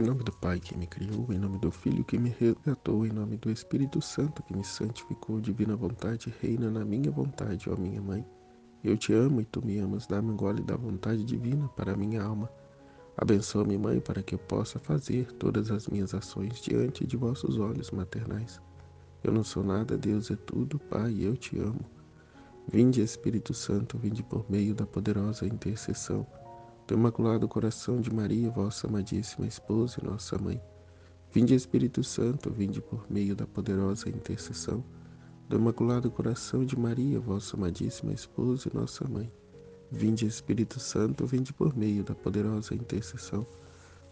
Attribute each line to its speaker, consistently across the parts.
Speaker 1: Em nome do Pai que me criou, em nome do Filho que me resgatou, em nome do Espírito Santo que me santificou, divina vontade, reina na minha vontade, ó minha mãe. Eu te amo e tu me amas, dá-me um gole da vontade divina para a minha alma. Abençoa-me, Mãe, para que eu possa fazer todas as minhas ações diante de vossos olhos maternais. Eu não sou nada, Deus é tudo, Pai, eu te amo. Vinde, Espírito Santo, vinde por meio da poderosa intercessão do Imaculado Coração de Maria, vossa amadíssima esposa e nossa mãe. Vinde, Espírito Santo, vinde por meio da poderosa intercessão do Imaculado Coração de Maria, vossa amadíssima esposa e nossa mãe. Vinde, Espírito Santo, vinde por meio da poderosa intercessão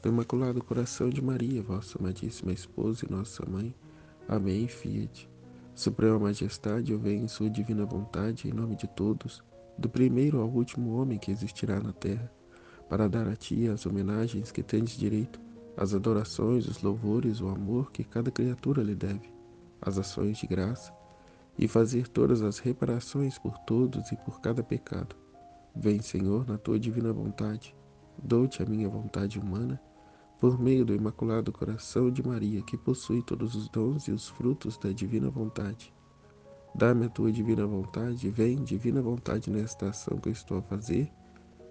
Speaker 1: do Imaculado Coração de Maria, vossa amadíssima esposa e nossa mãe. Amém, Fiat. Suprema Majestade, eu venho em sua divina vontade, em nome de todos, do primeiro ao último homem que existirá na terra, para dar a ti as homenagens que tendes direito, as adorações, os louvores, o amor que cada criatura lhe deve, as ações de graça, e fazer todas as reparações por todos e por cada pecado. Vem, Senhor, na tua divina vontade. Dou-te a minha vontade humana, por meio do Imaculado Coração de Maria, que possui todos os dons e os frutos da divina vontade. Dá-me a tua divina vontade, vem, divina vontade, nesta ação que eu estou a fazer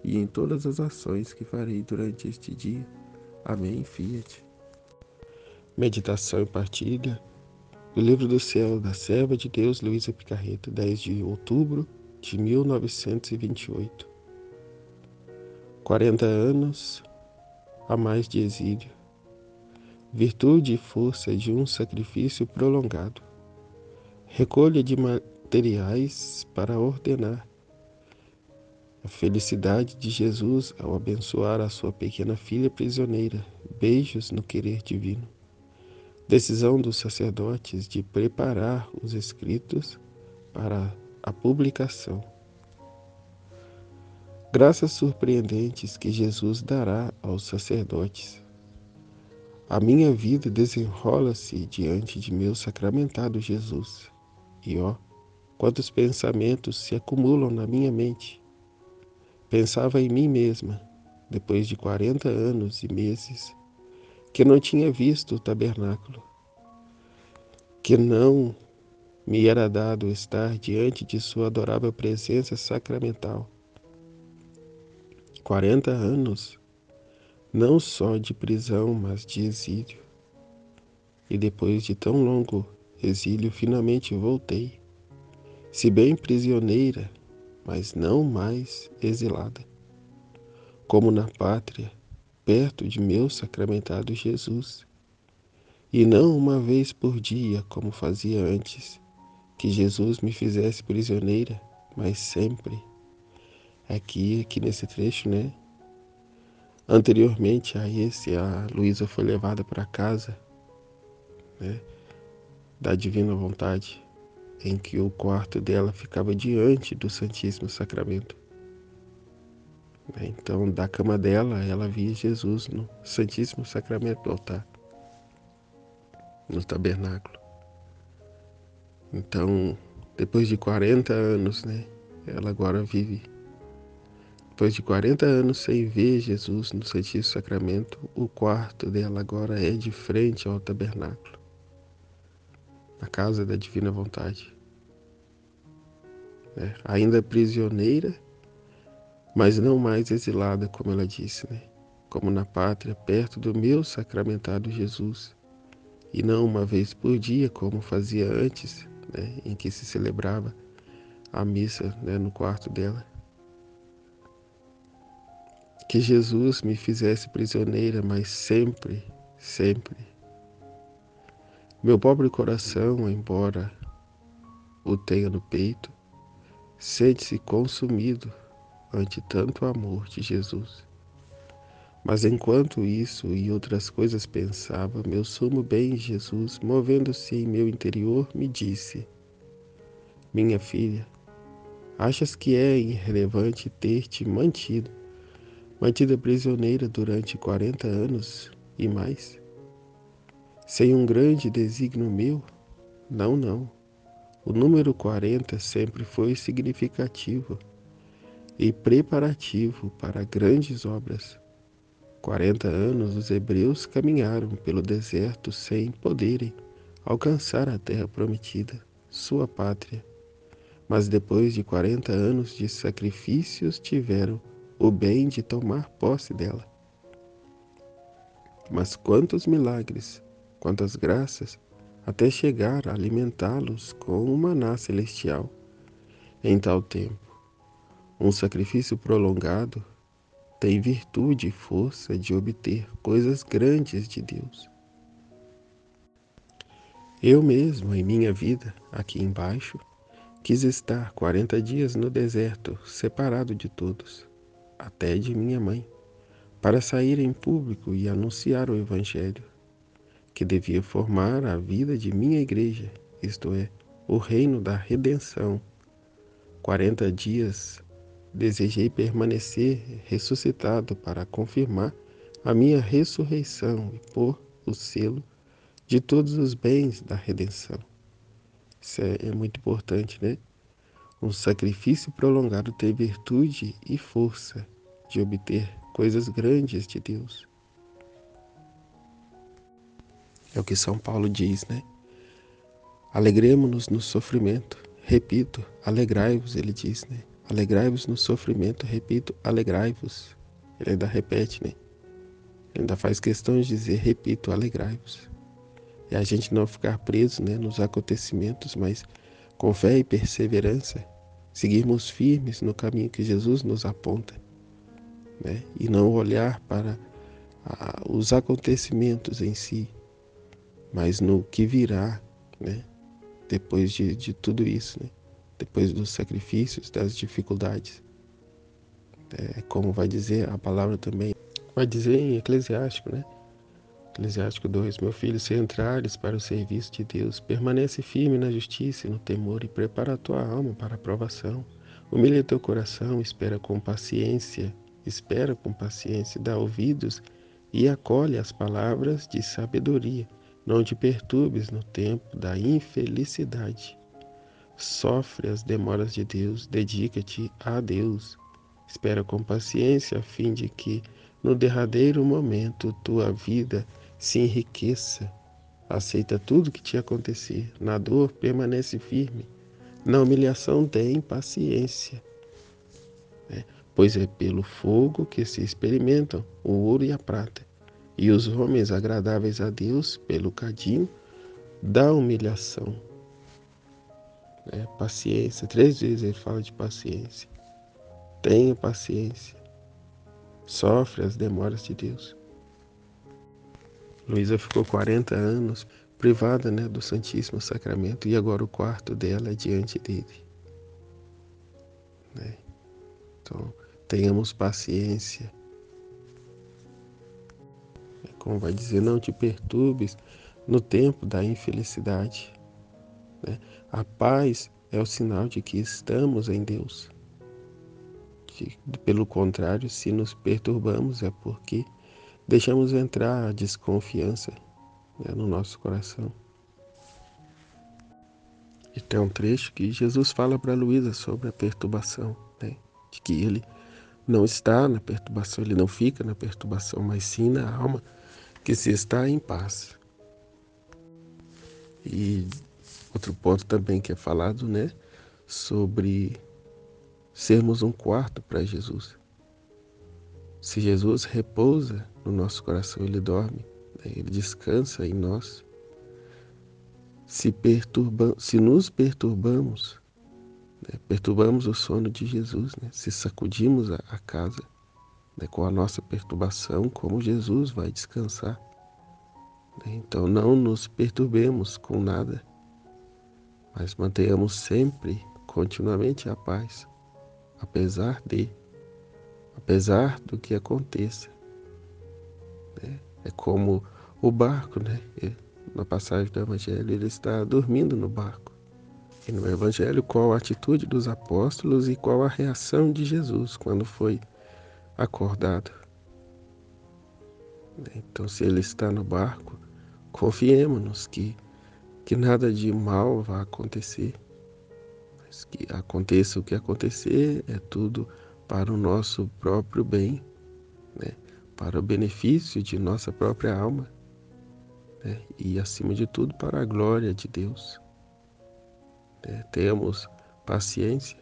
Speaker 1: e em todas as ações que farei durante este dia. Amém, Fiat. Meditação e partilha do Livro do Céu da Serva de Deus Luísa Picarreta, 10 de outubro de 1928. 40 anos a mais de exílio. Virtude e força de um sacrifício prolongado. Recolha de materiais para ordenar. A felicidade de Jesus ao abençoar a sua pequena filha prisioneira. Beijos no querer divino. Decisão dos sacerdotes de preparar os escritos para a publicação. Graças surpreendentes que Jesus dará aos sacerdotes. A minha vida desenrola-se diante de meu sacramentado Jesus. E ó, quantos pensamentos se acumulam na minha mente. Pensava em mim mesma, depois de 40 anos e meses, que não tinha visto o tabernáculo, que não me era dado estar diante de sua adorável presença sacramental. 40 anos, não só de prisão, mas de exílio. E depois de tão longo exílio, finalmente voltei, se bem prisioneira, mas não mais exilada, como na pátria, perto de meu sacramentado Jesus, e não uma vez por dia, como fazia antes, que Jesus me fizesse prisioneira, mas sempre. Aqui nesse trecho, né? Anteriormente a esse, a Luísa foi levada para casa, né, da Divina Vontade, em que o quarto dela ficava diante do Santíssimo Sacramento. Então, da cama dela, ela via Jesus no Santíssimo Sacramento do altar, no tabernáculo. Então, depois de 40 anos, né, ela agora vive. Depois de 40 anos sem ver Jesus no Santíssimo Sacramento, o quarto dela agora é de frente ao tabernáculo, na casa da Divina Vontade. Ainda prisioneira, mas não mais exilada, como ela disse, né? Como na pátria, perto do meu sacramentado Jesus, e não uma vez por dia, como fazia antes, né? Em que se celebrava a missa, né? No quarto dela. Que Jesus me fizesse prisioneira, mas sempre, sempre. Meu pobre coração, embora o tenha no peito, sente-se consumido ante tanto amor de Jesus. Mas enquanto isso e outras coisas pensava, meu sumo bem Jesus, movendo-se em meu interior, me disse: minha filha, achas que é irrelevante ter-te mantida prisioneira durante 40 anos e mais? Sem um grande desígnio meu? Não, não. O número 40 sempre foi significativo e preparativo para grandes obras. 40 anos os hebreus caminharam pelo deserto sem poderem alcançar a terra prometida, sua pátria. Mas depois de 40 anos de sacrifícios tiveram o bem de tomar posse dela. Mas quantos milagres, quantas graças, até chegar a alimentá-los com o maná celestial. Em tal tempo, um sacrifício prolongado tem virtude e força de obter coisas grandes de Deus. Eu mesmo, em minha vida, aqui embaixo, quis estar 40 dias no deserto, separado de todos, até de minha mãe, para sair em público e anunciar o Evangelho, que devia formar a vida de minha igreja, isto é, o reino da redenção. 40 dias desejei permanecer ressuscitado para confirmar a minha ressurreição e pôr o selo de todos os bens da redenção. Isso é muito importante, né? Um sacrifício prolongado tem virtude e força de obter coisas grandes de Deus. É o que São Paulo diz, né? Alegremo-nos no sofrimento. Repito, alegrai-vos, ele diz, né? Alegrai-vos no sofrimento, repito, alegrai-vos. Ele ainda repete, né? Ele ainda faz questão de dizer, repito, alegrai-vos. E a gente não ficar preso, né, nos acontecimentos, mas com fé e perseverança, seguirmos firmes no caminho que Jesus nos aponta, né? E não olhar para os acontecimentos em si, mas no que virá, né? Depois de tudo isso, né? Depois dos sacrifícios, das dificuldades. Como vai dizer a palavra também, vai dizer em Eclesiástico, né? Eclesiástico 2, meu filho, se entrares para o serviço de Deus, permanece firme na justiça e no temor e prepara a tua alma para a provação. Humilha teu coração, espera com paciência, dá ouvidos e acolhe as palavras de sabedoria. Não te perturbes no tempo da infelicidade. Sofre as demoras de Deus, dedica-te a Deus. Espera com paciência a fim de que, no derradeiro momento, tua vida se enriqueça. Aceita tudo que te acontecer. Na dor, permanece firme. Na humilhação, tem paciência. Pois é pelo fogo que se experimentam o ouro e a prata. E os homens agradáveis a Deus pelo cadinho da humilhação. Paciência. 3 vezes ele fala de paciência. Tenha paciência. Sofre as demoras de Deus. Luísa ficou 40 anos privada, né, do Santíssimo Sacramento e agora o quarto dela é diante dele. Né? Então, tenhamos paciência. Como vai dizer, não te perturbes no tempo da infelicidade. Né? A paz é o sinal de que estamos em Deus. Pelo contrário, se nos perturbamos é porque deixamos entrar a desconfiança, né, no nosso coração. E tem um trecho que Jesus fala para Luísa sobre a perturbação, né? De que ele não está na perturbação, ele não fica na perturbação, mas sim na alma que se está em paz. E outro ponto também que é falado, né, sobre sermos um quarto para Jesus. Se Jesus repousa no nosso coração, ele dorme, né, ele descansa em nós. Se nos perturbamos, né, perturbamos o sono de Jesus, né, se sacudimos a casa, né, com a nossa perturbação, como Jesus vai descansar. Né? Então não nos perturbemos com nada, mas mantenhamos sempre, continuamente a paz, apesar do que aconteça. Né? É como o barco, né? Na passagem do Evangelho, ele está dormindo no barco. E no Evangelho, qual a atitude dos apóstolos e qual a reação de Jesus quando foi acordado. Então, se ele está no barco, confiemos-nos que nada de mal vai acontecer. Mas que aconteça o que acontecer, é tudo para o nosso próprio bem, né? para o benefício de nossa própria alma, né? E, acima de tudo, para a glória de Deus. Tenhamos paciência.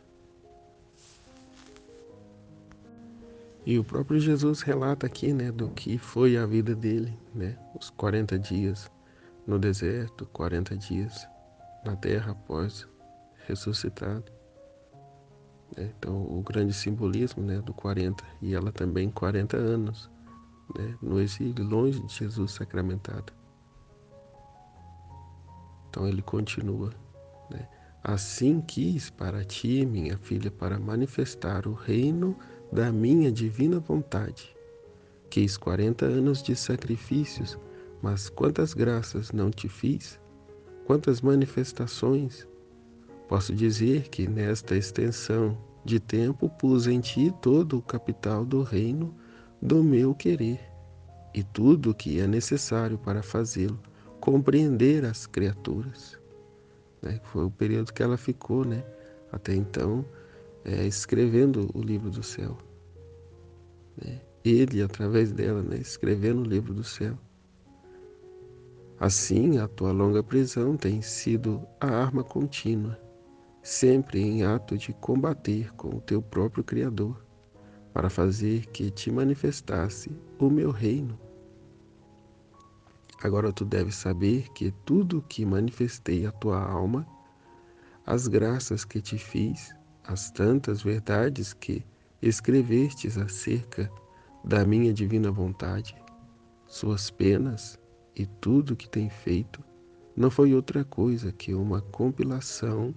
Speaker 1: E o próprio Jesus relata aqui, né, do que foi a vida dele, né? Os 40 dias no deserto, 40 dias na terra após ressuscitado. Então, o grande simbolismo, né, do 40, e ela também 40 anos, né, no exílio, longe de Jesus sacramentado. Então ele continua, né? Assim quis para ti, minha filha, para manifestar o reino da minha divina vontade. Quis 40 anos de sacrifícios, mas quantas graças não te fiz? Quantas manifestações? Posso dizer que nesta extensão de tempo pus em ti todo o capital do reino do meu querer e tudo o que é necessário para fazê-lo compreender as criaturas. Né? Foi o período que ela ficou, né? Até então, escrevendo o livro do céu. Né? Ele, através dela, né? Escrevendo o livro do céu. Assim, a tua longa prisão tem sido a arma contínua, sempre em ato de combater com o teu próprio Criador, para fazer que te manifestasse o meu reino. Agora tu deves saber que tudo que manifestei à tua alma, as graças que te fiz, as tantas verdades que escrevestes acerca da minha divina vontade, suas penas e tudo que tem feito, não foi outra coisa que uma compilação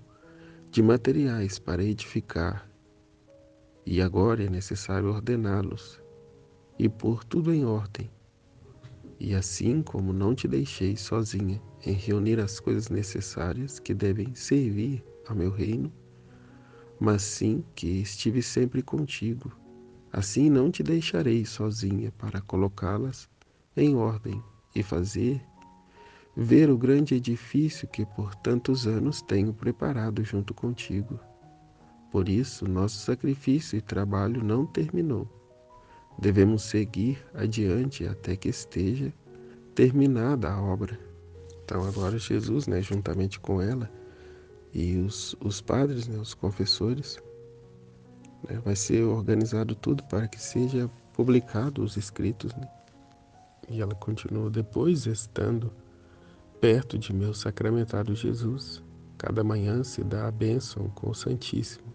Speaker 1: de materiais para edificar, e agora é necessário ordená-los e pôr tudo em ordem. E assim como não te deixei sozinha em reunir as coisas necessárias que devem servir ao meu reino, mas sim que estive sempre contigo, assim não te deixarei sozinha para colocá-las em ordem e fazer ver o grande edifício que por tantos anos tenho preparado junto contigo. Por isso, nosso sacrifício e trabalho não terminou. Devemos seguir adiante até que esteja terminada a obra. Então agora Jesus, né, juntamente com ela e os padres, né, os confessores, né, vai ser organizado tudo para que seja publicado os escritos. Né? E ela continua: depois, estando perto de meu sacramentado Jesus, cada manhã se dá a bênção com o Santíssimo.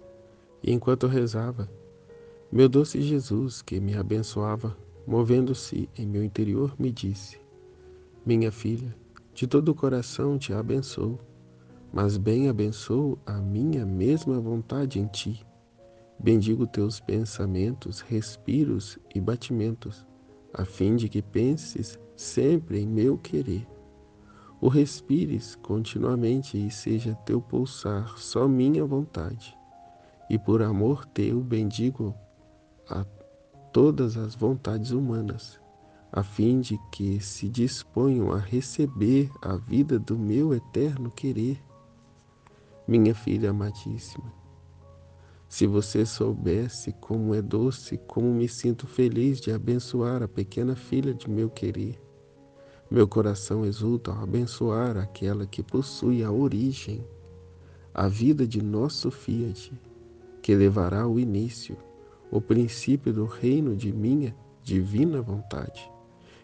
Speaker 1: E enquanto eu rezava, meu doce Jesus, que me abençoava, movendo-se em meu interior, me disse: minha filha, de todo o coração te abençoo, mas bem abençoo a minha mesma vontade em ti. Bendigo teus pensamentos, respiros e batimentos, a fim de que penses sempre em meu querer. O respires continuamente e seja teu pulsar só minha vontade. E por amor teu bendigo a todas as vontades humanas, a fim de que se disponham a receber a vida do meu eterno querer. Minha filha amadíssima, se você soubesse como é doce, como me sinto feliz de abençoar a pequena filha de meu querer. Meu coração exulta ao abençoar aquela que possui a origem, a vida de nosso Fiat, que levará o início, o princípio do reino de minha divina vontade.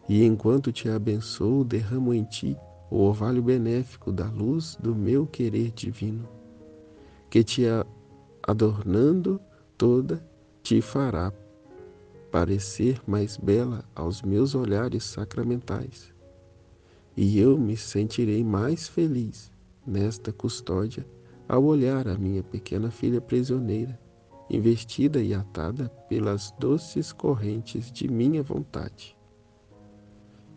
Speaker 1: E enquanto te abençoo, derramo em ti o orvalho benéfico da luz do meu querer divino, que te adornando toda, te fará parecer mais bela aos meus olhares sacramentais. E eu me sentirei mais feliz nesta custódia ao olhar a minha pequena filha prisioneira, investida e atada pelas doces correntes de minha vontade.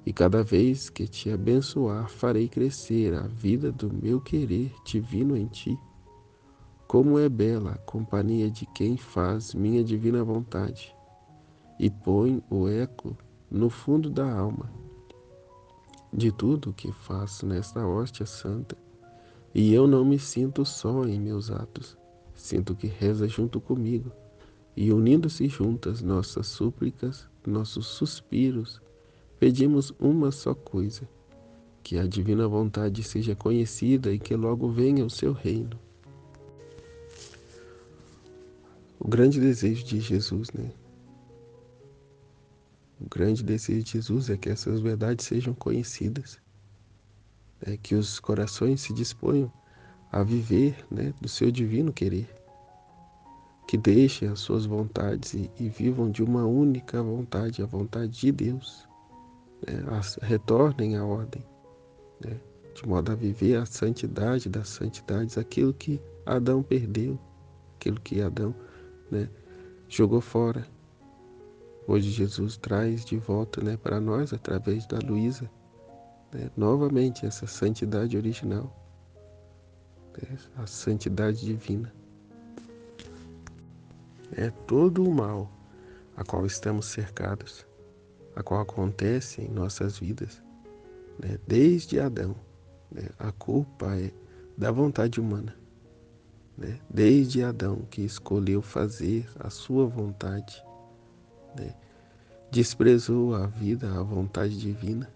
Speaker 1: E cada vez que te abençoar, farei crescer a vida do meu querer divino em ti. Como é bela a companhia de quem faz minha divina vontade e põe o eco no fundo da alma de tudo o que faço nesta hóstia santa. E eu não me sinto só em meus atos, sinto que reza junto comigo, e unindo-se juntas nossas súplicas, nossos suspiros, pedimos uma só coisa: que a divina vontade seja conhecida e que logo venha o seu reino. O grande desejo de Jesus, né? O grande desejo de Jesus é que essas verdades sejam conhecidas, né? Que os corações se disponham a viver, né, do seu divino querer, que deixem as suas vontades e vivam de uma única vontade, a vontade de Deus, né? Retornem à ordem, né? De modo a viver a santidade das santidades, aquilo que Adão perdeu, aquilo que Adão, né, jogou fora. Hoje Jesus traz de volta, né, para nós, através da Luísa, né, novamente essa santidade original, né, a santidade divina. É todo o mal a qual estamos cercados, a qual acontece em nossas vidas, né, desde Adão, né, a culpa é da vontade humana, né, desde Adão, que escolheu fazer a sua vontade, né, desprezou a vida, a vontade divina,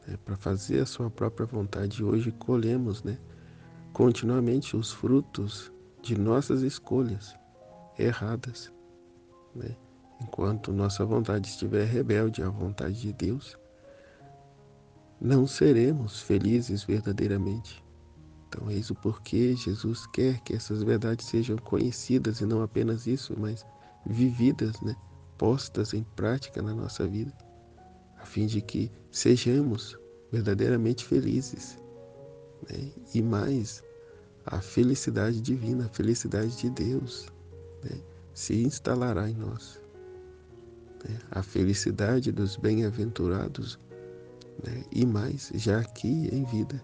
Speaker 1: né, para fazer a sua própria vontade. Hoje colhemos, né, continuamente os frutos de nossas escolhas erradas, né? Enquanto nossa vontade estiver rebelde à vontade de Deus, não seremos felizes verdadeiramente. Então, eis o porquê Jesus quer que essas verdades sejam conhecidas, e não apenas isso, mas vividas, né? Postas em prática na nossa vida, a fim de que sejamos verdadeiramente felizes, né? E mais, a felicidade divina, a felicidade de Deus, né, se instalará em nós, né? A felicidade dos bem-aventurados, né, e mais, já aqui em vida,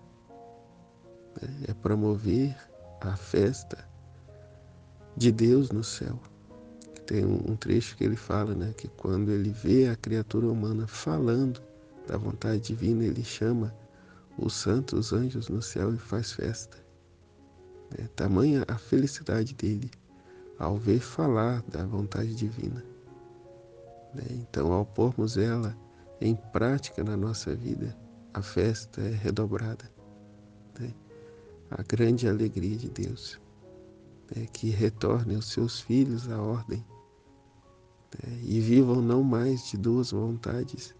Speaker 1: né, é promover a festa de Deus no céu. Tem um trecho que ele fala, né, que quando ele vê a criatura humana falando da vontade divina, ele chama os santos anjos no céu e faz festa, né? Tamanha a felicidade dele ao ver falar da vontade divina, né? Então, ao pormos ela em prática na nossa vida, a festa é redobrada, né? A grande alegria de Deus é que retorne os seus filhos à ordem, né? E vivam não mais de duas vontades,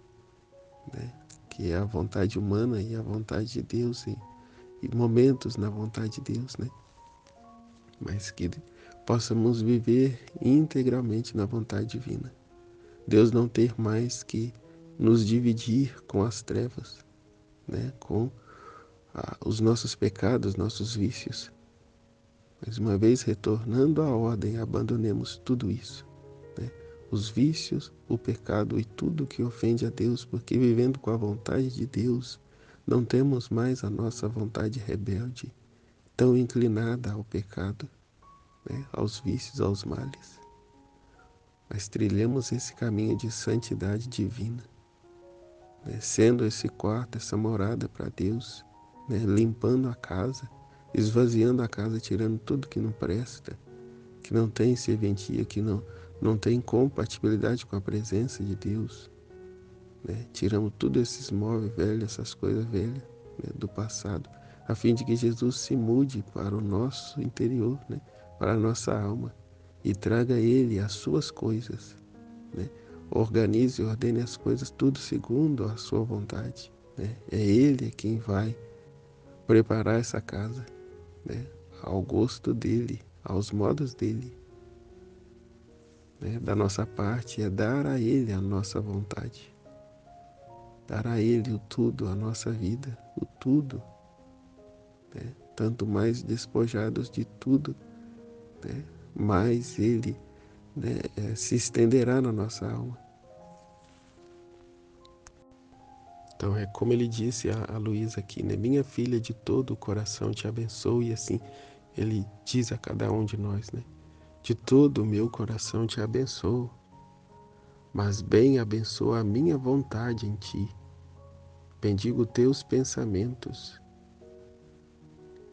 Speaker 1: né? Que é a vontade humana e a vontade de Deus, e momentos na vontade de Deus, né? Mas que possamos viver integralmente na vontade divina. Deus não ter mais que nos dividir com as trevas, né? Com os nossos pecados, nossos vícios. Mas uma vez retornando à ordem, abandonemos tudo isso, né? Os vícios, o pecado e tudo que ofende a Deus, porque vivendo com a vontade de Deus, não temos mais a nossa vontade rebelde, tão inclinada ao pecado, né? Aos vícios, aos males. Mas trilhemos esse caminho de santidade divina, né? Sendo esse quarto, essa morada para Deus, né? Limpando a casa, esvaziando a casa, tirando tudo que não presta, que não tem serventia, que não tem compatibilidade com a presença de Deus, né? Tiramos tudo esses móveis velhos, essas coisas velhas, né, do passado, a fim de que Jesus se mude para o nosso interior, né? Para a nossa alma, e traga Ele as suas coisas, né? Organize e ordene as coisas tudo segundo a sua vontade, né? É Ele quem vai preparar essa casa, né? Ao gosto dele, aos modos dele, né? Da nossa parte é dar a Ele a nossa vontade, dar a Ele o tudo, a nossa vida, o tudo, né? Tanto mais despojados de tudo, né, mais Ele, né, se estenderá na nossa alma. Então é como ele disse a Luísa aqui, né? Minha filha, de todo o coração te abençoo, e assim ele diz a cada um de nós, né? De todo o meu coração te abençoo, mas bem abençoa a minha vontade em ti. Bendigo teus pensamentos,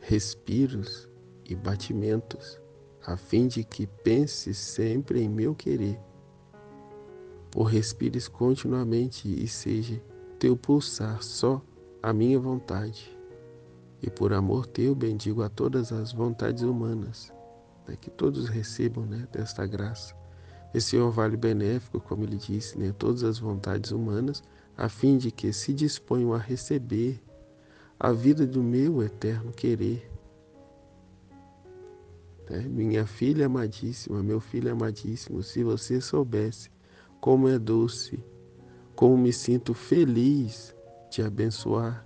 Speaker 1: respiros e batimentos, a fim de que penses sempre em meu querer. ou respires continuamente e seja teu pulsar só a minha vontade. E por amor teu bendigo a todas as vontades humanas, né, que todos recebam, né, desta graça. Esse orvalho benéfico, como ele disse, né, todas as vontades humanas, a fim de que se disponham a receber a vida do meu eterno querer. Né? Minha filha amadíssima, meu filho amadíssimo, se você soubesse como é doce, como me sinto feliz de abençoar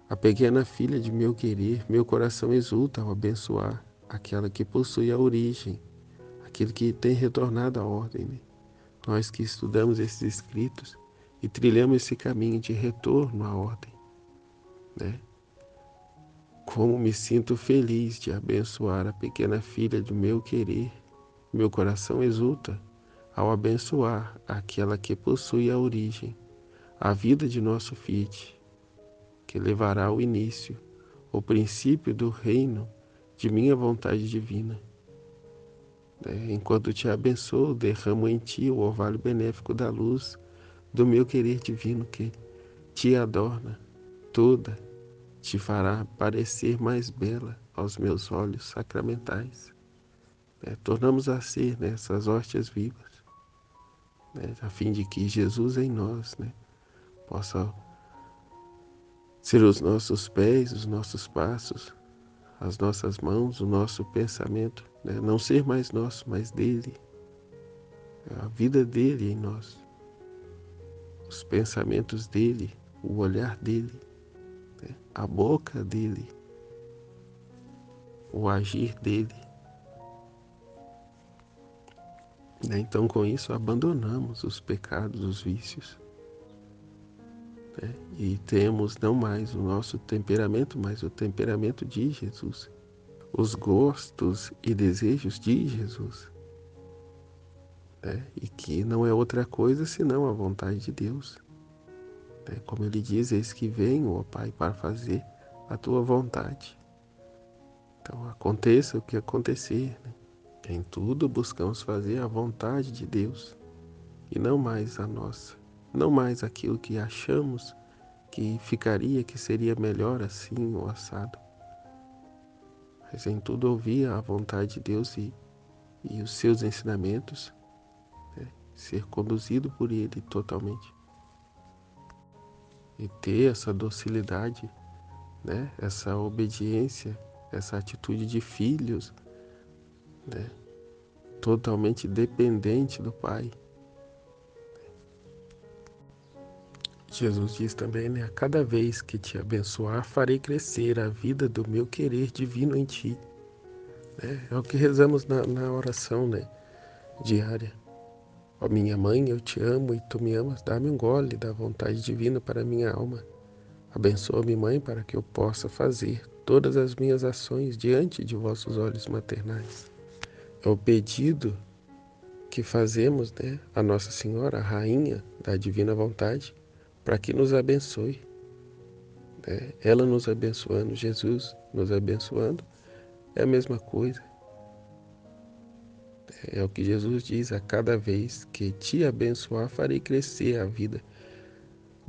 Speaker 1: a pequena filha de meu querer, meu coração exulta ao abençoar aquela que possui a origem, aquele que tem retornado à ordem. Né? Nós que estudamos esses escritos e trilhamos esse caminho de retorno à ordem, né? Como me sinto feliz de abençoar a pequena filha do meu querer. Meu coração exulta ao abençoar aquela que possui a origem, a vida de nosso Fiat, que levará ao início, o princípio do reino de minha vontade divina. Enquanto te abençoo, derramo em ti o orvalho benéfico da luz do meu querer divino que te adorna toda, te fará parecer mais bela aos meus olhos sacramentais. Tornamos a ser, né, essas hóstias vivas, né, a fim de que Jesus em nós, né, possa ser os nossos pés, os nossos passos, as nossas mãos, o nosso pensamento, né, não ser mais nosso, mas dele, a vida dele em nós, os pensamentos dele, o olhar dele, né, a boca dele, o agir dele. Então, com isso, abandonamos os pecados, os vícios, né? E temos não mais o nosso temperamento, mas o temperamento de Jesus, os gostos e desejos de Jesus, né? E que não é outra coisa senão a vontade de Deus, né? Como ele diz, eis que venho, ó Pai, para fazer a tua vontade. Então, aconteça o que acontecer, né? Em tudo buscamos fazer a vontade de Deus e não mais a nossa, não mais aquilo que achamos que ficaria, que seria melhor assim ou assado. Mas em tudo ouvir a vontade de Deus e os seus ensinamentos, né? Ser conduzido por Ele totalmente. E ter essa docilidade, né? Essa obediência, essa atitude de filhos, né? Totalmente dependente do Pai. Jesus diz também, né? A cada vez que te abençoar, farei crescer a vida do meu querer divino em ti. É o que rezamos na oração, né, diária. Ó minha mãe, eu te amo e tu me amas, dá-me um gole da vontade divina para minha alma. Abençoa-me, mãe, para que eu possa fazer todas as minhas ações diante de vossos olhos maternais. É o pedido que fazemos, né, a Nossa Senhora, a Rainha da Divina Vontade, para que nos abençoe. Né? Ela nos abençoando, Jesus nos abençoando, é a mesma coisa. É o que Jesus diz, a cada vez que te abençoar, farei crescer a vida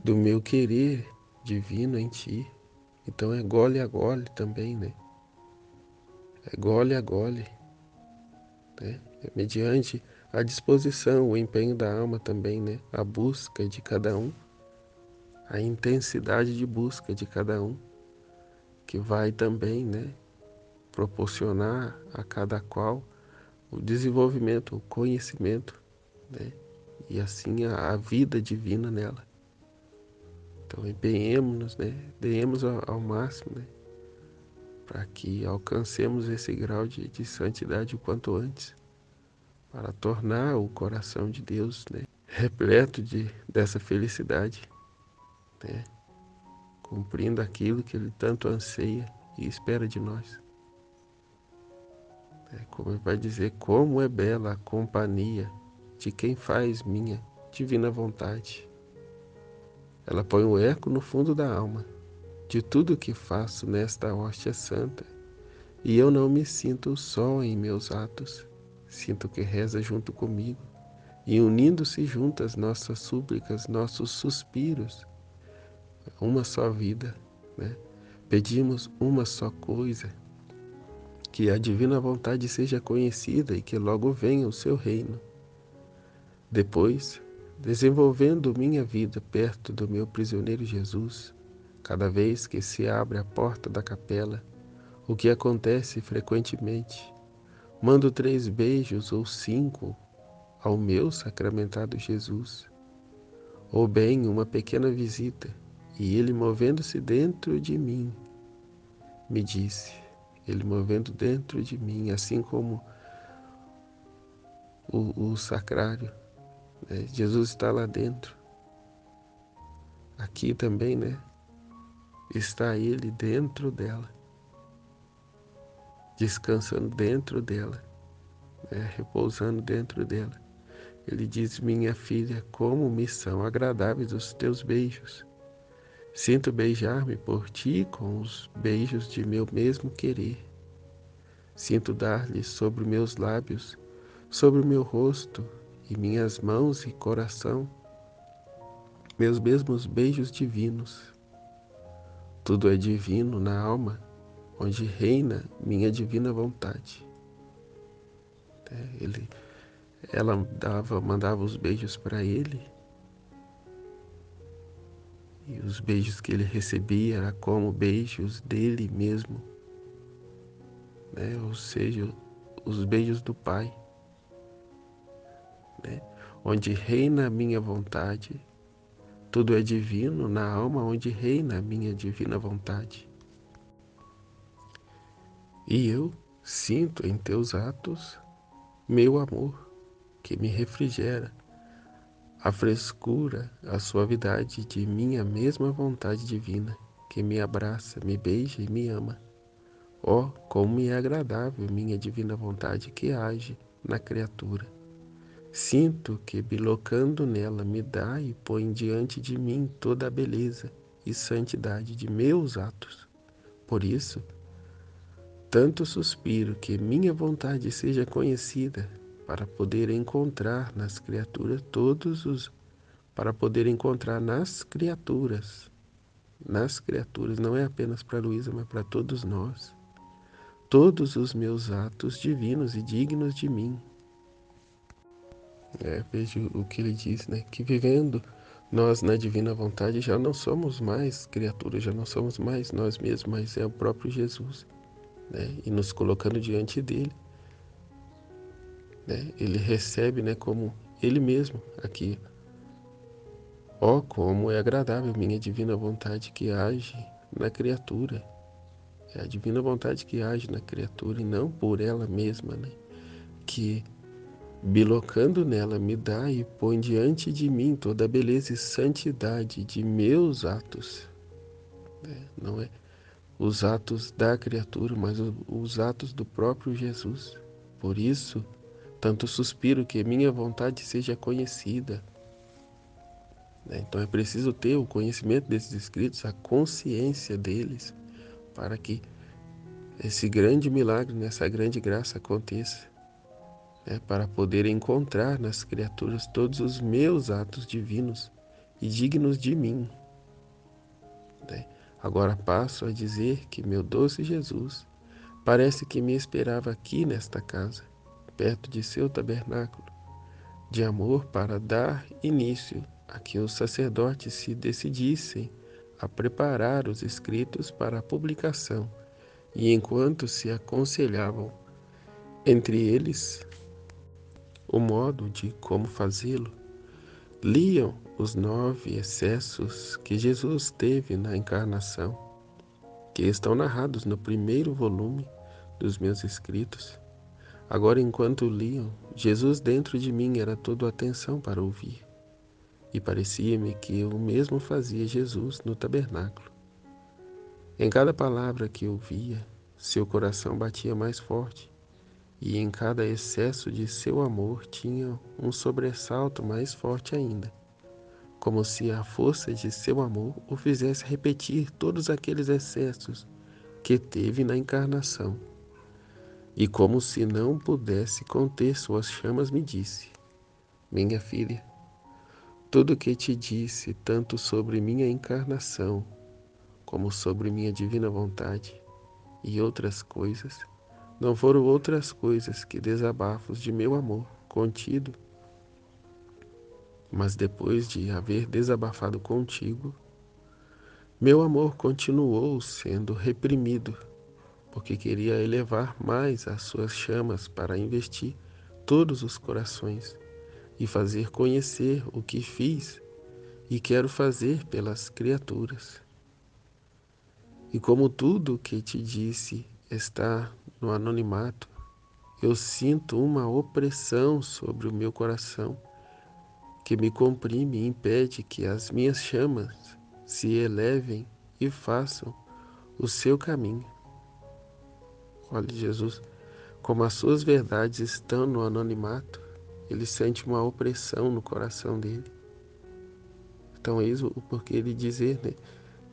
Speaker 1: do meu querer divino em ti. Então é gole a gole também, né? É gole a gole, né? É mediante a disposição, o empenho da alma também, né? A busca de cada um, a intensidade de busca de cada um, que vai também, né, proporcionar a cada qual o desenvolvimento, o conhecimento, né? E assim a vida divina nela. Então empenhemos-nos, né? Demos ao máximo, né? Para que alcancemos esse grau de santidade o quanto antes, para tornar o coração de Deus, né, repleto dessa felicidade, né? Cumprindo aquilo que Ele tanto anseia e espera de nós. Como Ele vai dizer, como é bela a companhia de quem faz minha divina vontade. Ela põe o eco no fundo da alma de tudo o que faço nesta hóstia santa, e eu não me sinto só em meus atos, sinto que reza junto comigo e unindo-se juntas nossas súplicas, nossos suspiros, uma só vida, né? Pedimos uma só coisa, que a divina vontade seja conhecida e que logo venha o seu reino. Depois, desenvolvendo minha vida perto do meu prisioneiro Jesus, cada vez que se abre a porta da capela, o que acontece frequentemente, mando 3 beijos ou 5 ao meu sacramentado Jesus, ou bem uma pequena visita, e ele movendo-se dentro de mim, me disse, ele movendo dentro de mim, assim como o sacrário, né? Jesus está lá dentro. Aqui também, né? Está ele dentro dela, descansando dentro dela, né? Repousando dentro dela. Ele diz: minha filha, como me são agradáveis os teus beijos. Sinto beijar-me por ti com os beijos de meu mesmo querer. Sinto dar-lhe sobre meus lábios, sobre o meu rosto e minhas mãos e coração, meus mesmos beijos divinos. Tudo é divino na alma, onde reina minha divina vontade. Ela mandava os beijos para ele, e os beijos que ele recebia eram como beijos dele mesmo, né? Ou seja, os beijos do Pai, né? Onde reina a minha vontade, tudo é divino na alma onde reina a minha divina vontade. E eu sinto em teus atos meu amor, que me refrigera, a frescura, a suavidade de minha mesma vontade divina, que me abraça, me beija e me ama. Oh, como me é agradável minha divina vontade que age na criatura. Sinto que, bilocando nela, me dá e põe diante de mim toda a beleza e santidade de meus atos. Por isso, tanto suspiro que minha vontade seja conhecida, para poder encontrar nas criaturas para poder encontrar nas criaturas, não é apenas para Luísa, mas para todos nós, todos os meus atos divinos e dignos de mim. Vejo o que ele diz, né? Que vivendo nós na divina vontade já não somos mais criaturas, já não somos mais nós mesmos, mas é o próprio Jesus, né? E nos colocando diante dele, né? Ele recebe, né, como ele mesmo aqui. Ó, como é agradável minha divina vontade que age na criatura. É a divina vontade que age na criatura e não por ela mesma, né? Que bilocando nela me dá e põe diante de mim toda a beleza e santidade de meus atos, né? Não é os atos da criatura, mas os atos do próprio Jesus. Por isso, tanto suspiro que minha vontade seja conhecida, né? Então é preciso ter o conhecimento desses escritos, a consciência deles, para que esse grande milagre, essa grande graça aconteça, né? Para poder encontrar nas criaturas todos os meus atos divinos e dignos de mim, né? Agora passo a dizer que meu doce Jesus parece que me esperava aqui nesta casa, perto de seu tabernáculo, de amor para dar início a que os sacerdotes se decidissem a preparar os escritos para a publicação, e enquanto se aconselhavam entre eles o modo de como fazê-lo, liam os 9 excessos que Jesus teve na encarnação, que estão narrados no primeiro volume dos meus escritos. Agora, enquanto liam, Jesus dentro de mim era todo atenção para ouvir, e parecia-me que o mesmo fazia Jesus no tabernáculo. Em cada palavra que ouvia, seu coração batia mais forte, e em cada excesso de seu amor tinha um sobressalto mais forte ainda, como se a força de seu amor o fizesse repetir todos aqueles excessos que teve na encarnação. E como se não pudesse conter suas chamas, me disse: Minha filha, tudo o que te disse, tanto sobre minha encarnação, como sobre minha divina vontade e outras coisas, não foram outras coisas que desabafos de meu amor contido, mas depois de haver desabafado contigo, meu amor continuou sendo reprimido, porque queria elevar mais as suas chamas para investir todos os corações e fazer conhecer o que fiz e quero fazer pelas criaturas. E como tudo o que te disse está no anonimato, eu sinto uma opressão sobre o meu coração que me comprime e impede que as minhas chamas se elevem e façam o seu caminho. Olha, Jesus, como as suas verdades estão no anonimato, ele sente uma opressão no coração dele. Então, eis o porquê ele dizer, né,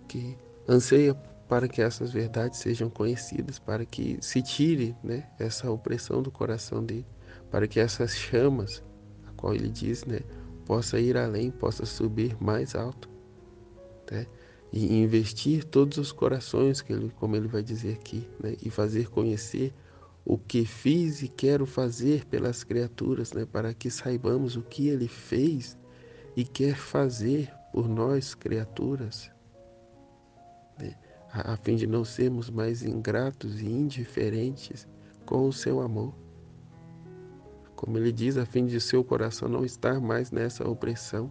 Speaker 1: que anseia para que essas verdades sejam conhecidas, para que se tire, né, essa opressão do coração dele, para que essas chamas, a qual ele diz, né, possa ir além, possa subir mais alto, né, e investir todos os corações, que ele, como ele vai dizer aqui, né, e fazer conhecer o que fiz e quero fazer pelas criaturas, né, para que saibamos o que ele fez e quer fazer por nós, criaturas, né, a fim de não sermos mais ingratos e indiferentes com o seu amor. Como ele diz, a fim de seu coração não estar mais nessa opressão,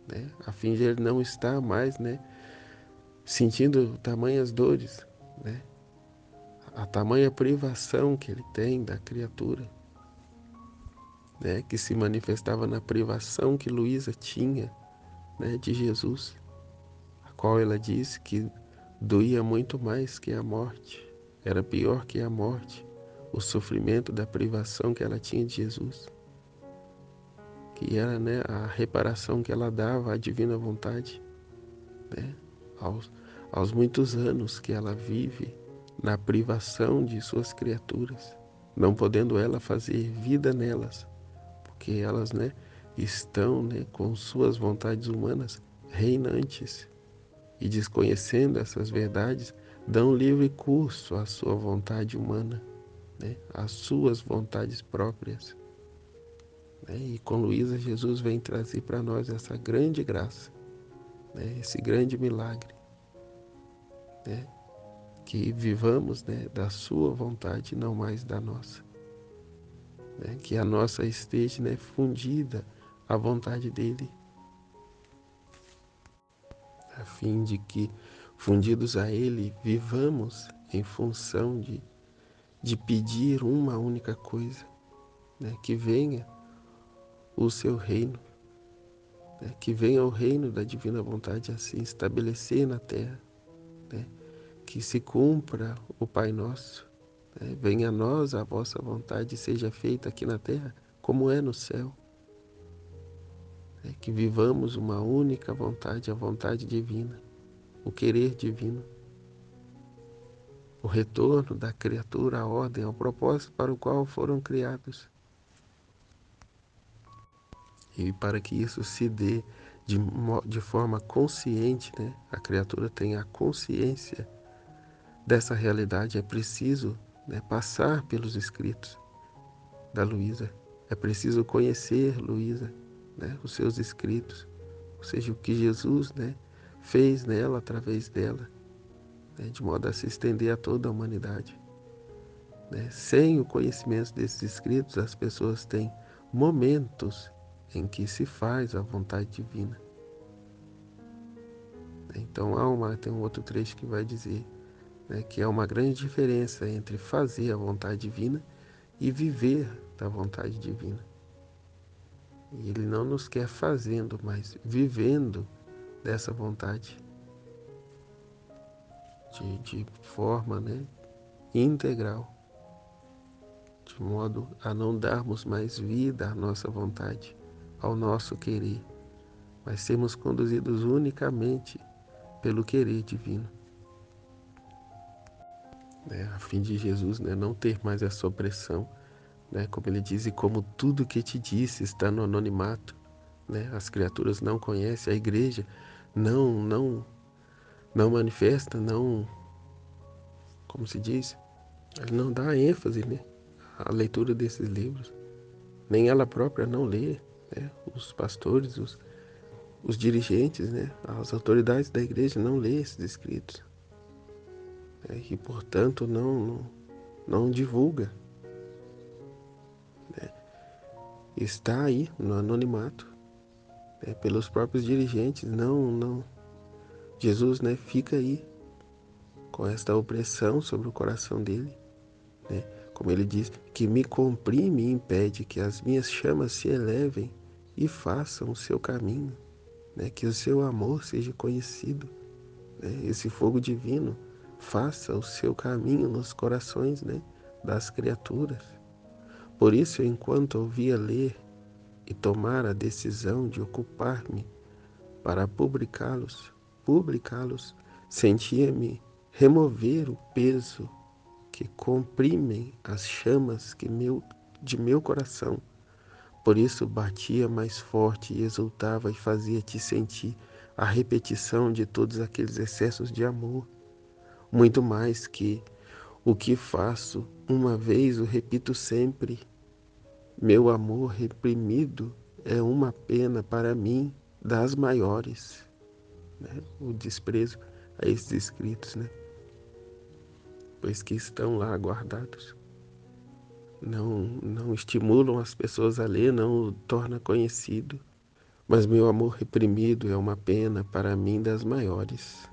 Speaker 1: né, a fim de ele não estar mais, né, sentindo tamanhas dores, né, a tamanha privação que ele tem da criatura, né, que se manifestava na privação que Luísa tinha, né, de Jesus, a qual ela disse que doía muito mais que a morte, era pior que a morte, o sofrimento da privação que ela tinha de Jesus, que era, né, a reparação que ela dava à divina vontade, né, aos muitos anos que ela vive na privação de suas criaturas, não podendo ela fazer vida nelas, porque elas, né, estão, né, com suas vontades humanas reinantes e, desconhecendo essas verdades, dão livre curso à sua vontade humana, né, às suas vontades próprias, né? E com Luísa, Jesus vem trazer para nós essa grande graça, né, esse grande milagre, né, que vivamos, né, da sua vontade, não mais da nossa, né, que a nossa esteja, né, fundida à vontade dele, a fim de que, fundidos a ele, vivamos em função de pedir uma única coisa, né, que venha o seu reino, né, que venha o reino da divina vontade assim estabelecer na terra, né, que se cumpra o Pai Nosso, né, venha a nós a vossa vontade, seja feita aqui na terra como é no céu, né, que vivamos uma única vontade, a vontade divina, o querer divino, o retorno da criatura à ordem, ao propósito para o qual foram criados. E para que isso se dê de forma consciente, né, a criatura tenha a consciência dessa realidade, é preciso, né, passar pelos escritos da Luísa. É preciso conhecer Luísa, né, os seus escritos, ou seja, o que Jesus, né, fez nela através dela, né, de modo a se estender a toda a humanidade, né? Sem o conhecimento desses escritos, as pessoas têm momentos em que se faz a vontade divina. Então tem um outro trecho que vai dizer, né, que há uma grande diferença entre fazer a vontade divina e viver da vontade divina. E ele não nos quer fazendo, mas vivendo dessa vontade de forma, né, integral, de modo a não darmos mais vida à nossa vontade, ao nosso querer, mas sermos conduzidos unicamente pelo querer divino, né, a fim de Jesus, né, não ter mais essa opressão, né? Como ele diz, e como tudo que te disse está no anonimato, né? As criaturas não conhecem, a igreja não manifesta, não, como se diz, ela não dá ênfase, né, à leitura desses livros. Nem ela própria não lê, né? Os pastores, os dirigentes, né? As autoridades da igreja não lê esses escritos, né? E, portanto, não divulga, né? Está aí no anonimato, né? Pelos próprios dirigentes, não. Jesus, né, fica aí com esta opressão sobre o coração dele, né? Como ele diz, que me comprime e impede que as minhas chamas se elevem e façam o seu caminho, né? Que o seu amor seja conhecido, né? Esse fogo divino faça o seu caminho nos corações, né, das criaturas. Por isso, enquanto ouvia ler e tomar a decisão de ocupar-me para publicá-los, sentia-me remover o peso que comprimem as chamas de meu coração. Por isso batia mais forte e exultava e fazia-te sentir a repetição de todos aqueles excessos de amor. Muito mais que o que faço uma vez, o repito sempre. Meu amor reprimido é uma pena para mim das maiores, né? O desprezo a esses escritos, né? Pois que estão lá guardados. Não estimulam as pessoas a ler, não o torna conhecido. Mas meu amor reprimido é uma pena para mim das maiores,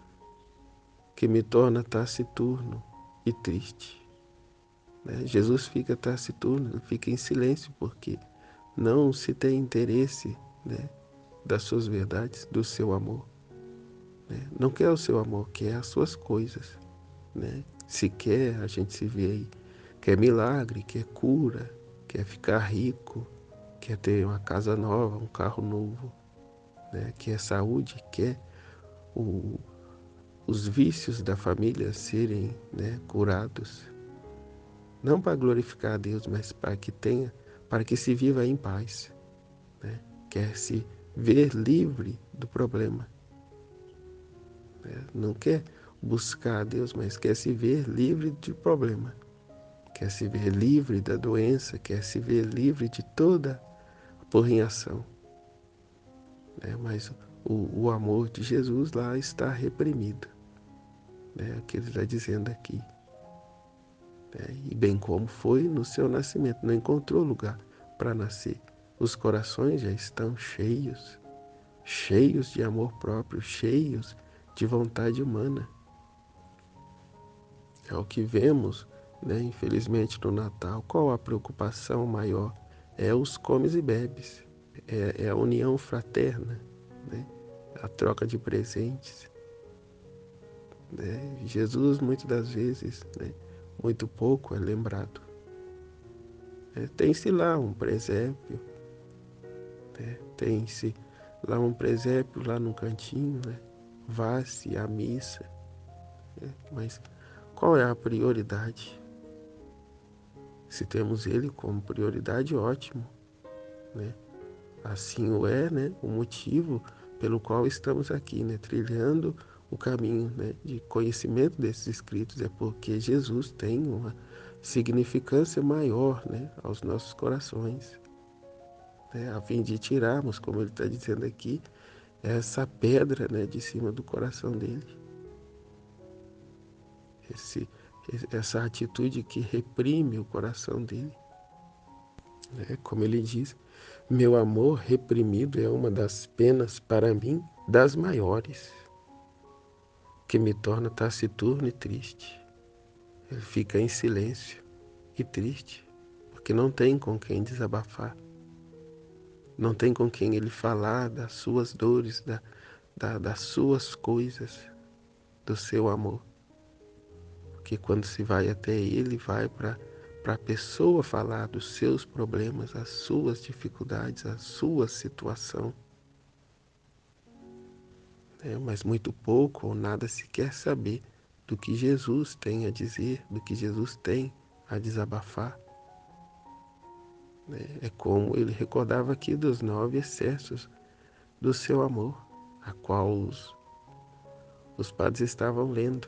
Speaker 1: que me torna taciturno e triste, né? Jesus fica taciturno, fica em silêncio, porque não se tem interesse, né, das suas verdades, do seu amor, né? Não quer o seu amor, quer as suas coisas, né? Se quer, a gente se vê aí, quer milagre, quer cura, quer ficar rico, quer ter uma casa nova, um carro novo, né? Quer saúde, quer o, os vícios da família serem, né, curados. Não para glorificar a Deus, mas para que se viva em paz, né? Quer se ver livre do problema, né? Não quer buscar a Deus, mas quer se ver livre do problema. Quer se ver livre da doença, quer se ver livre de toda porrinhação, né? Mas o amor de Jesus lá está reprimido, né? O que ele está dizendo aqui, né? E bem como foi no seu nascimento, não encontrou lugar para nascer. Os corações já estão cheios, cheios de amor próprio, cheios de vontade humana. É o que vemos, né, infelizmente, no Natal. Qual a preocupação maior? É os comes e bebes, é a união fraterna, né? A troca de presentes, né? Jesus, muitas das vezes, né, muito pouco é lembrado. Tem-se lá um presépio, né? Tem-se lá um presépio, lá no cantinho, né? Vá-se à missa, né? Mas qual é a prioridade? Se temos ele como prioridade, ótimo, né? Assim o é, né, o motivo pelo qual estamos aqui, né, trilhando o caminho, né, de conhecimento desses escritos, é porque Jesus tem uma significância maior, né, aos nossos corações, né, a fim de tirarmos, como ele está dizendo aqui, essa pedra, né, de cima do coração dele, esse, essa atitude que reprime o coração dele, né, como ele diz, meu amor reprimido é uma das penas para mim das maiores, que me torna taciturno e triste. Ele fica em silêncio e triste, porque não tem com quem desabafar, não tem com quem ele falar das suas dores, das suas coisas, do seu amor. Porque quando se vai até ele, vai para a pessoa falar dos seus problemas, as suas dificuldades, a sua situação. Mas muito pouco ou nada se quer saber do que Jesus tem a dizer, do que Jesus tem a desabafar. né? É como ele recordava aqui dos 9 excessos do seu amor, a qual os padres estavam lendo,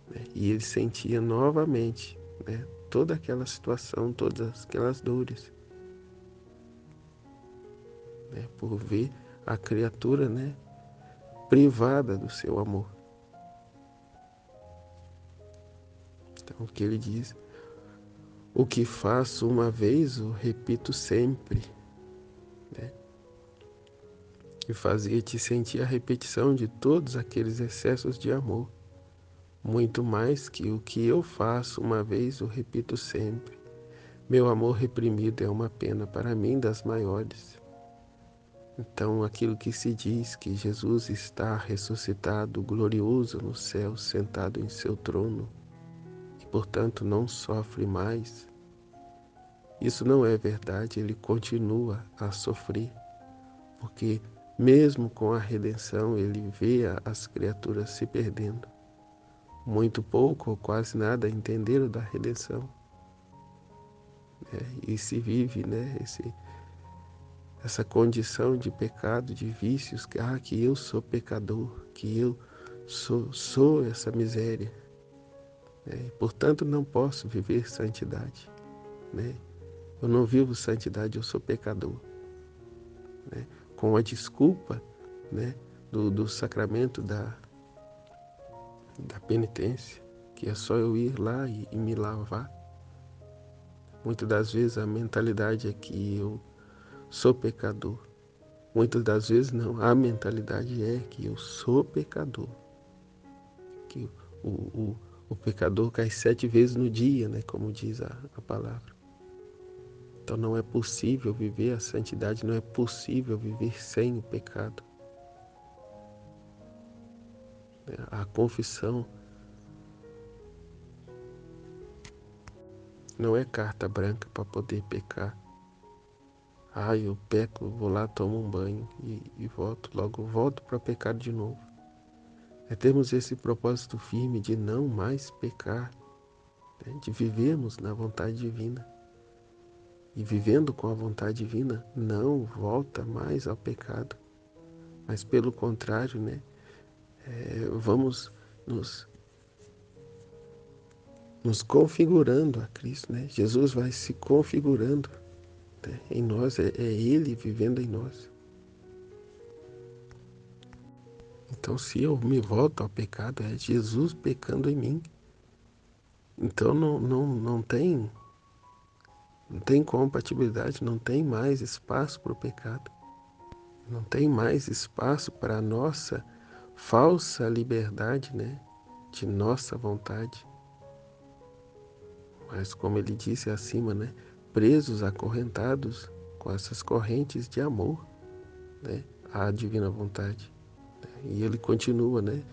Speaker 1: né? E ele sentia novamente, né, toda aquela situação, todas aquelas dores, né, por ver a criatura, né, privada do seu amor. Então, o que ele diz? O que faço uma vez, o repito sempre, né? E fazia-te sentir a repetição de todos aqueles excessos de amor, muito mais que o que eu faço uma vez, o repito sempre. Meu amor reprimido é uma pena para mim das maiores. Então, aquilo que se diz que Jesus está ressuscitado, glorioso no céu, sentado em seu trono, e portanto não sofre mais, isso não é verdade, ele continua a sofrer, porque mesmo com a redenção, ele vê as criaturas se perdendo. Muito pouco ou quase nada entenderam da redenção, né? E se vive, né, essa condição de pecado, de vícios, que eu sou pecador, que eu sou essa miséria, né? Portanto, não posso viver santidade, né? Eu não vivo santidade, eu sou pecador, né? Com a desculpa, né, do sacramento da penitência, que é só eu ir lá e me lavar. Muitas das vezes a mentalidade é que eu sou pecador. Muitas das vezes não, a mentalidade é que eu sou pecador. Que o, o, o pecador cai 7 vezes no dia, né, como diz a palavra. Então não é possível viver a santidade, não é possível viver sem o pecado. A confissão não é carta branca para poder pecar. Eu peco, vou lá, tomo um banho e volto, logo volto para pecar de novo. É termos esse propósito firme de não mais pecar, né, de vivermos na vontade divina. E vivendo com a vontade divina, não volta mais ao pecado, mas pelo contrário, né, vamos nos configurando a Cristo, né? Jesus vai se configurando, né, em nós, é Ele vivendo em nós. Então, se eu me volto ao pecado, é Jesus pecando em mim. Então, não tem compatibilidade, não tem mais espaço para o pecado. Não tem mais espaço para a nossa falsa liberdade, né, de nossa vontade. Mas como ele disse acima, né, presos, acorrentados com essas correntes de amor, né, à divina vontade. E ele continua, né,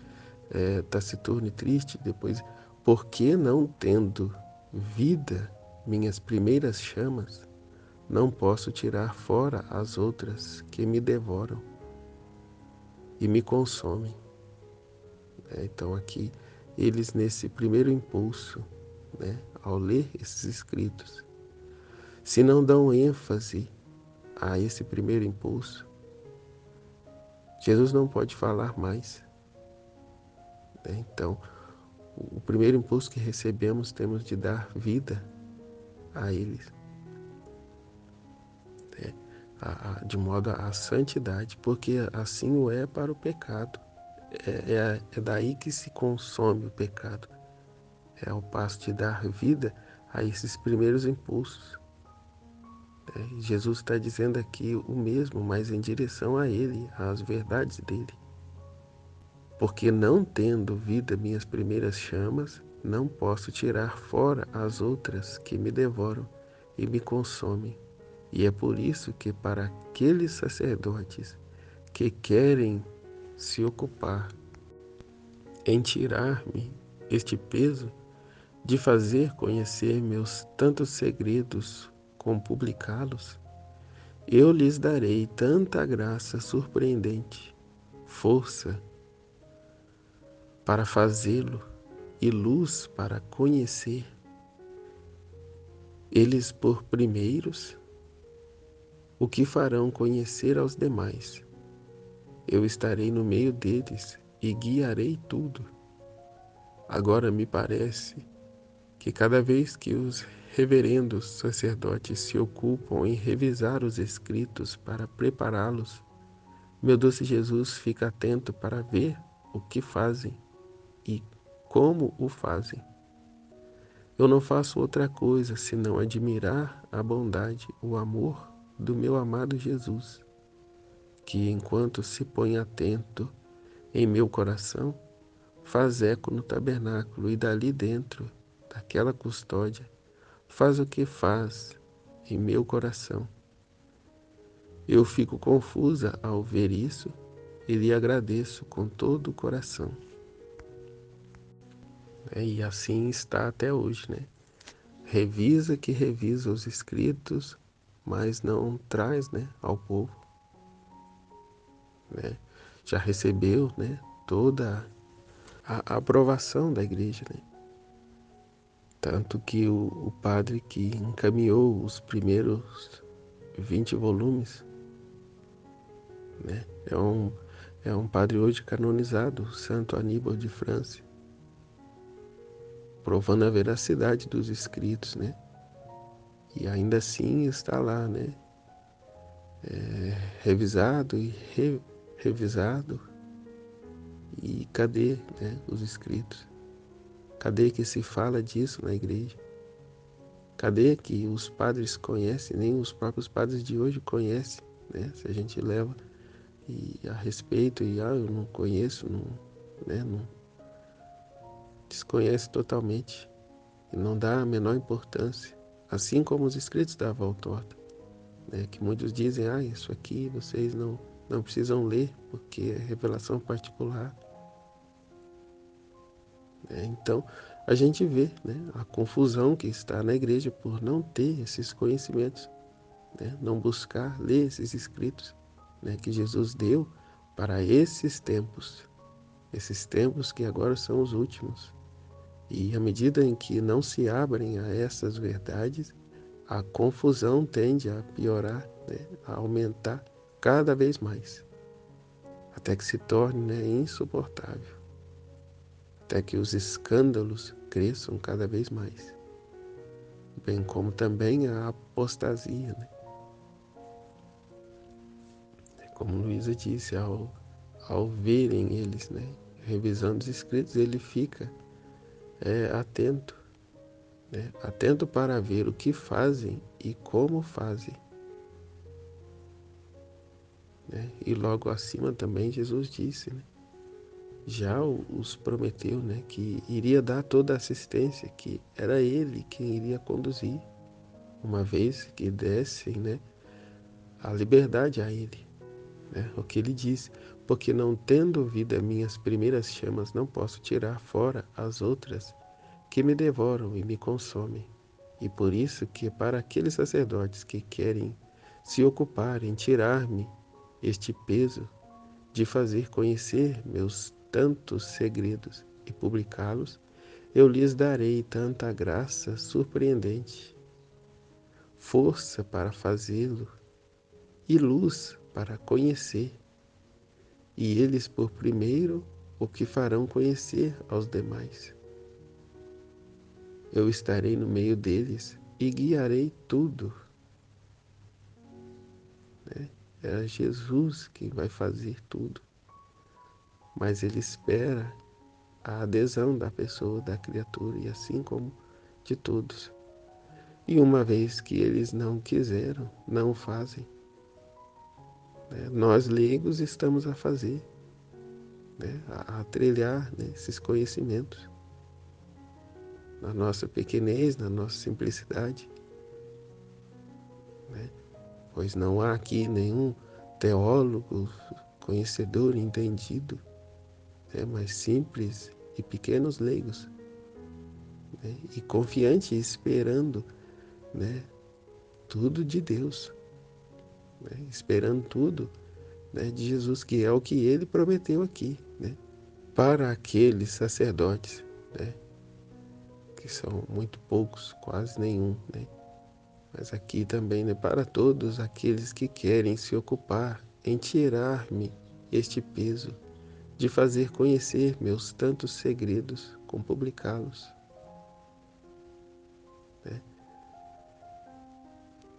Speaker 1: taciturno e triste, depois, porque não tendo vida minhas primeiras chamas, não posso tirar fora as outras que me devoram e me consomem. Então aqui, eles nesse primeiro impulso, né, ao ler esses escritos, se não dão ênfase a esse primeiro impulso, Jesus não pode falar mais, né? Então, o primeiro impulso que recebemos, temos de dar vida a eles, né, de modo à santidade, porque assim o é para o pecado. É daí que se consome o pecado. É ao passo de dar vida a esses primeiros impulsos. Jesus está dizendo aqui o mesmo, mas em direção a Ele, às verdades dele. Porque não tendo vida minhas primeiras chamas, não posso tirar fora as outras que me devoram e me consomem. E é por isso que para aqueles sacerdotes que querem se ocupar em tirar-me este peso de fazer conhecer meus tantos segredos como publicá-los, eu lhes darei tanta graça surpreendente, força para fazê-lo e luz para conhecer, eles por primeiros, o que farão conhecer aos demais. Eu estarei no meio deles e guiarei tudo. Agora me parece que cada vez que os reverendos sacerdotes se ocupam em revisar os escritos para prepará-los, meu doce Jesus fica atento para ver o que fazem e como o fazem. Eu não faço outra coisa senão admirar a bondade, o amor do meu amado Jesus, que enquanto se põe atento em meu coração, faz eco no tabernáculo e dali dentro, daquela custódia, faz o que faz em meu coração. Eu fico confusa ao ver isso e lhe agradeço com todo o coração. E assim está até hoje, né? Revisa que revisa os escritos, mas não traz, né, ao povo, né? Já recebeu, né, toda a aprovação da igreja, né? Tanto que o padre que encaminhou os primeiros 20 volumes, né, é um padre hoje canonizado, Santo Aníbal de França, provando a veracidade dos escritos, né? E ainda assim está lá, né? Revisado e revisado. E cadê, né, os escritos? Cadê que se fala disso na igreja? Cadê que os padres conhecem? Nem os próprios padres de hoje conhecem, né? Se a gente leva e a respeito e eu não conheço, não, né? Não desconhece totalmente e não dá a menor importância, assim como os escritos da Voltorta, né? Que muitos dizem, isso aqui vocês não precisam ler porque é revelação particular. Então, a gente vê, né, a confusão que está na igreja por não ter esses conhecimentos, né, não buscar ler esses escritos, né, que Jesus deu para esses tempos que agora são os últimos. E à medida em que não se abrem a essas verdades, a confusão tende a piorar, né, a aumentar cada vez mais, até que se torne, né, insuportável. Até que os escândalos cresçam cada vez mais, bem como também a apostasia, né? Como Luísa disse, ao verem eles, né, revisando os escritos, ele fica atento, né, atento para ver o que fazem e como fazem, né? E logo acima também Jesus disse, né, já os prometeu, né, que iria dar toda a assistência, que era ele quem iria conduzir, uma vez que dessem, né, a liberdade a ele, né, o que ele disse, porque não tendo ouvido as minhas primeiras chamas, não posso tirar fora as outras que me devoram e me consomem. E por isso que para aqueles sacerdotes que querem se ocupar em tirar-me este peso de fazer conhecer meus tantos segredos e publicá-los, eu lhes darei tanta graça surpreendente, força para fazê-lo e luz para conhecer, e eles por primeiro o que farão conhecer aos demais. Eu estarei no meio deles e guiarei tudo, né? É Jesus quem vai fazer tudo, mas ele espera a adesão da pessoa, da criatura, e assim como de todos. E uma vez que eles não quiseram, não fazem, né? Nós leigos estamos a fazer, né? A trilhar, né, esses conhecimentos, na nossa pequenez, na nossa simplicidade, né? Pois não há aqui nenhum teólogo, conhecedor, entendido, né? Mas simples e pequenos leigos, né? E confiante, esperando, né, tudo de Deus, né? Esperando tudo, né, de Jesus, que é o que ele prometeu aqui, né? Para aqueles sacerdotes, né, que são muito poucos, quase nenhum, né? mas aqui também, né, para todos aqueles que querem se ocupar em tirar-me este peso, de fazer conhecer meus tantos segredos com publicá-los. Né?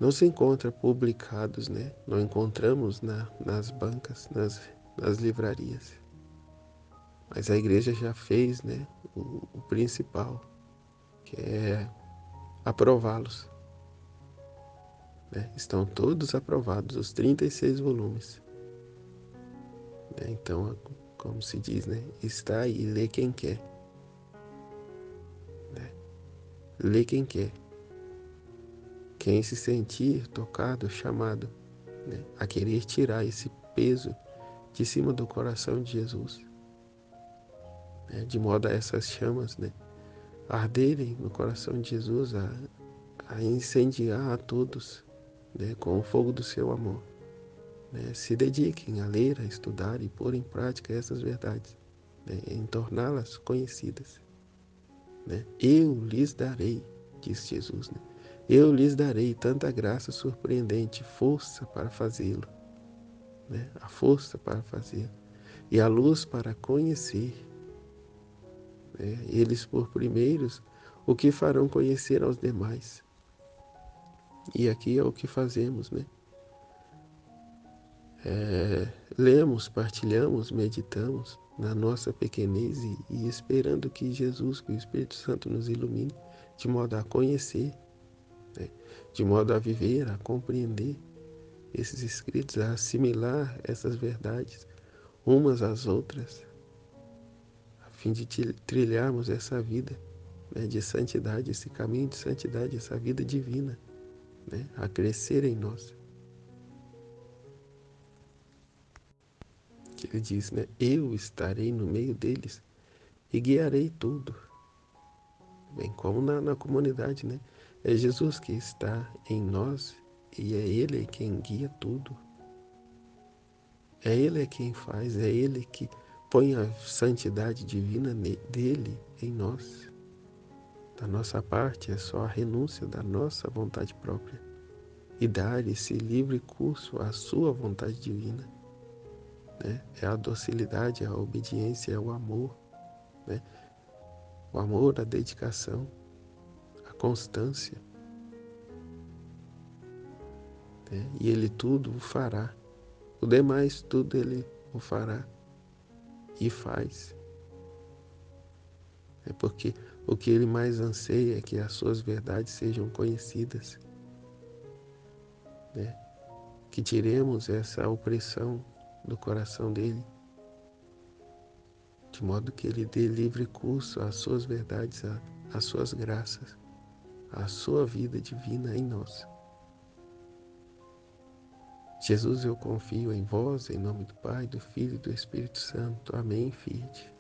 Speaker 1: Não se encontra publicados, né? Não encontramos nas bancas, nas livrarias. Mas a igreja já fez, né, o principal, que é aprová-los. Né? Estão todos aprovados, os 36 volumes. Né? Então, como se diz, né? Está aí, lê quem quer. Né? Lê quem quer. Quem se sentir tocado, chamado, né, a querer tirar esse peso de cima do coração de Jesus, né, de modo a essas chamas, né, arderem no coração de Jesus, a incendiar a todos, né, com o fogo do seu amor. Né, se dediquem a ler, a estudar e pôr em prática essas verdades, né, em torná-las conhecidas. Né. Eu lhes darei, diz Jesus, né, eu lhes darei tanta graça surpreendente, força para fazê-lo, né, a força para fazer e a luz para conhecer, né, eles por primeiros, o que farão conhecer aos demais. E aqui é o que fazemos, né? Lemos, partilhamos, meditamos na nossa pequenez e esperando que Jesus, que o Espírito Santo nos ilumine, de modo a conhecer, né, de modo a viver, a compreender esses escritos, a assimilar essas verdades umas às outras, a fim de trilharmos essa vida, né, de santidade, esse caminho de santidade, essa vida divina, né, a crescer em nós. Que ele diz, né, eu estarei no meio deles e guiarei tudo, bem como na comunidade, né? É Jesus que está em nós e é Ele quem guia tudo. É Ele quem faz, é Ele que põe a santidade divina dele em nós. Da nossa parte é só a renúncia da nossa vontade própria e dar esse livre curso à sua vontade divina. Né? É a docilidade, é a obediência, é o amor. Né? O amor, a dedicação, a constância. Né? E Ele tudo o fará. O demais, tudo Ele o fará e faz. É porque o que Ele mais anseia é que as suas verdades sejam conhecidas. Né? Que tiremos essa opressão do coração dele, de modo que ele dê livre curso às suas verdades, às suas graças, à sua vida divina em nós. Jesus, eu confio em vós, em nome do Pai, do Filho e do Espírito Santo. Amém, Fiat.